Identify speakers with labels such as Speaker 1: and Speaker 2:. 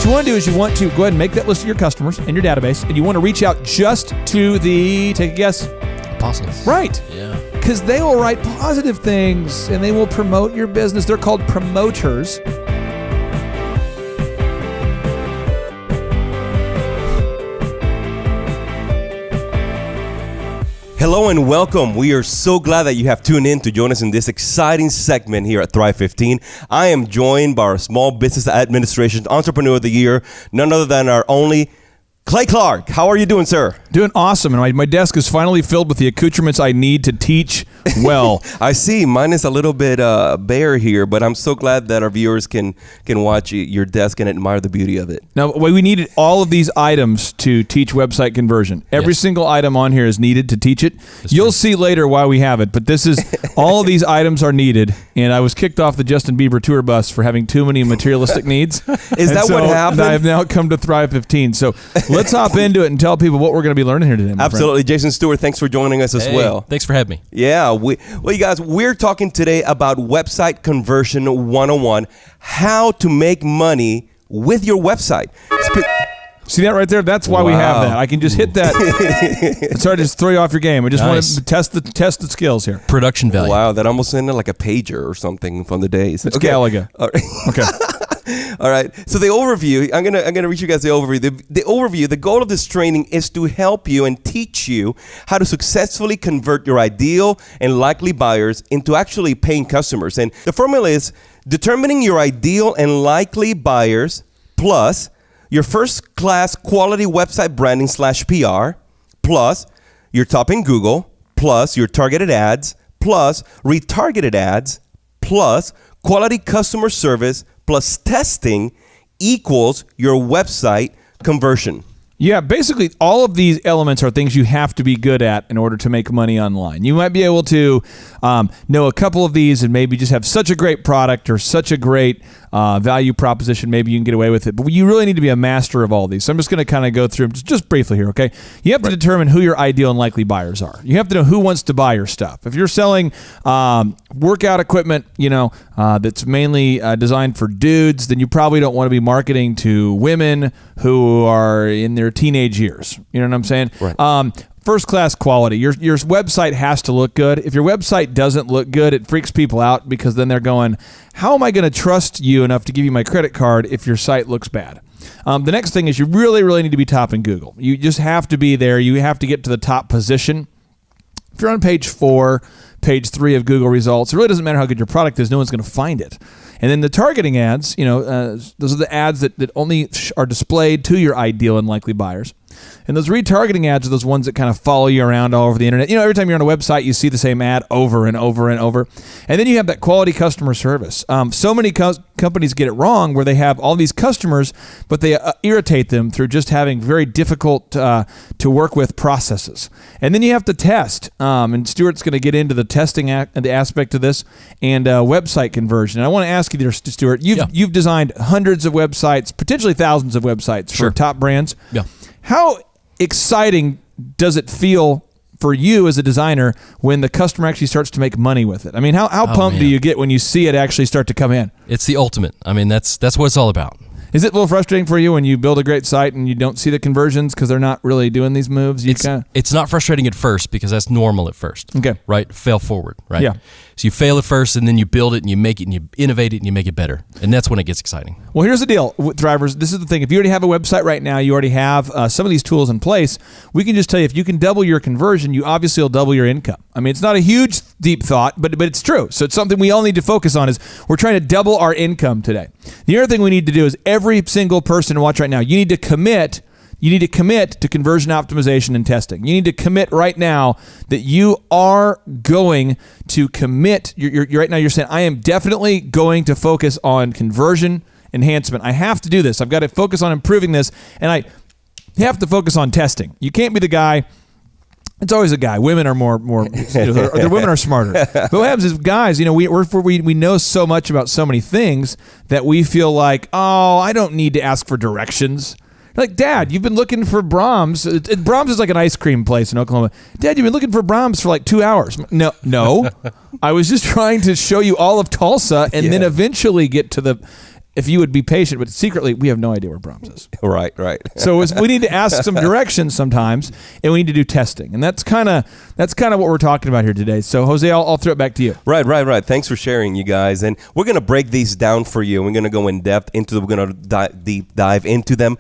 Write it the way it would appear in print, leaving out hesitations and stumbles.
Speaker 1: you want to do is you want to go ahead and make that list of your customers in your database, and you want to reach out just to the, take a guess.
Speaker 2: Apostles.
Speaker 1: Right.
Speaker 2: Yeah.
Speaker 1: Because they will write positive things, and they will promote your business. They're called promoters.
Speaker 3: Hello and welcome. We are so glad that you have tuned in to join us in this exciting segment here at Thrive 15. I am joined by our Small Business Administration Entrepreneur of the Year, none other than our only Clay Clark. How are you doing, sir?
Speaker 1: Doing awesome. And my desk is finally filled with the accoutrements I need to teach well.
Speaker 3: I see. Mine is a little bit bare here, but I'm so glad that our viewers can watch your desk and admire the beauty of it.
Speaker 1: Now, we needed all of these items to teach website conversion. Every single item on here is needed to teach it. You'll see later why we have it, but this is all of these items are needed. And I was kicked off the Justin Bieber tour bus for having too many materialistic needs.
Speaker 3: Is that what happened?
Speaker 1: I have now come to Thrive 15. So let's hop into it and tell people what we're going to be learning here today.
Speaker 3: Absolutely. Friend. Jason Stewart, thanks for joining us as well.
Speaker 2: Thanks for having me.
Speaker 3: Yeah. Well, you guys, we're talking today about website conversion 101, how to make money with your website.
Speaker 1: See that right there? That's why we have that. I can just hit that. It's hard to just throw you off your game. I just want to test the skills here.
Speaker 2: Production value.
Speaker 3: Wow, that almost sounded like a pager or something from the days.
Speaker 1: It's Galaga.
Speaker 3: All right.
Speaker 1: Okay.
Speaker 3: All right. So the overview, I'm gonna read you guys the overview. The overview, the goal of this training is to help you and teach you how to successfully convert your ideal and likely buyers into actually paying customers. And the formula is determining your ideal and likely buyers plus your first-class quality website branding /PR plus your top in Google plus your targeted ads plus retargeted ads plus quality customer service plus testing equals your website conversion.
Speaker 1: Yeah, basically all of these elements are things you have to be good at in order to make money online. You might be able to know a couple of these and maybe just have such a great product or such a great value proposition, maybe you can get away with it. But you really need to be a master of all these. So I'm just going to kind of go through them just briefly here, okay? You have to determine who your ideal and likely buyers are. You have to know who wants to buy your stuff. If you're selling workout equipment, that's mainly designed for dudes, then you probably don't want to be marketing to women who are in their teenage years. You know what I'm saying?
Speaker 3: Right.
Speaker 1: First-class quality. Your website has to look good. If your website doesn't look good, it freaks people out because then they're going, how am I going to trust you enough to give you my credit card if your site looks bad? The next thing is you really, really need to be top in Google. You just have to be there. You have to get to the top position. If you're on page 4, page 3 of Google results, it really doesn't matter how good your product is. No one's going to find it. And then the targeting ads, those are the ads that only are displayed to your ideal and likely buyers. And those retargeting ads are those ones that kind of follow you around all over the internet. Every time you're on a website, you see the same ad over and over and over. And then you have that quality customer service. So many companies get it wrong where they have all these customers, but they irritate them through just having very difficult to work with processes. And then you have to test. And Stuart's going to get into the testing the aspect of this and website conversion. And I want to ask you there, Stuart, you've designed hundreds of websites, potentially thousands of websites for top brands.
Speaker 2: Yeah.
Speaker 1: How exciting does it feel for you as a designer when the customer actually starts to make money with it? I mean, how pumped do you get when you see it actually start to come in?
Speaker 2: It's the ultimate. I mean, that's what it's all about.
Speaker 1: Is it a little frustrating for you when you build a great site and you don't see the conversions because they're not really doing these moves?
Speaker 2: It's not frustrating at first because that's normal at first.
Speaker 1: Okay.
Speaker 2: Right? Fail forward, right?
Speaker 1: Yeah.
Speaker 2: So you fail at first and then you build it and you make it and you innovate it and you make it better. And that's when it gets exciting.
Speaker 1: Well, here's the deal, Thrivers. This is the thing. If you already have a website right now, you already have some of these tools in place, we can just tell you if you can double your conversion, you obviously will double your income. I mean, it's not a huge, deep thought, but it's true. So it's something we all need to focus on is we're trying to double our income today. The other thing we need to do is every single person watch right now, you need to commit to conversion optimization and testing. You need to commit right now that you are going to commit. You're right now you're saying, I am definitely going to focus on conversion enhancement. I have to do this. I've got to focus on improving this, and I have to focus on testing. You can't be the guy. It's always a guy. Women are more the women are smarter. But what happens is guys, we know so much about so many things that we feel like, oh, I don't need to ask for directions. Like, Dad, you've been looking for Brahms. Brahms is like an ice cream place in Oklahoma. Dad, you've been looking for Brahms for like 2 hours. No. I was just trying to show you all of Tulsa and then eventually get to the if you would be patient, but secretly we have no idea where Brahms is.
Speaker 3: Right.
Speaker 1: So we need to ask some directions sometimes, and we need to do testing, and that's kind of what we're talking about here today. So Jose, I'll throw it back to you.
Speaker 3: Right. Thanks for sharing, you guys. And we're gonna break these down for you. We're gonna go in depth into them. We're gonna deep dive into them.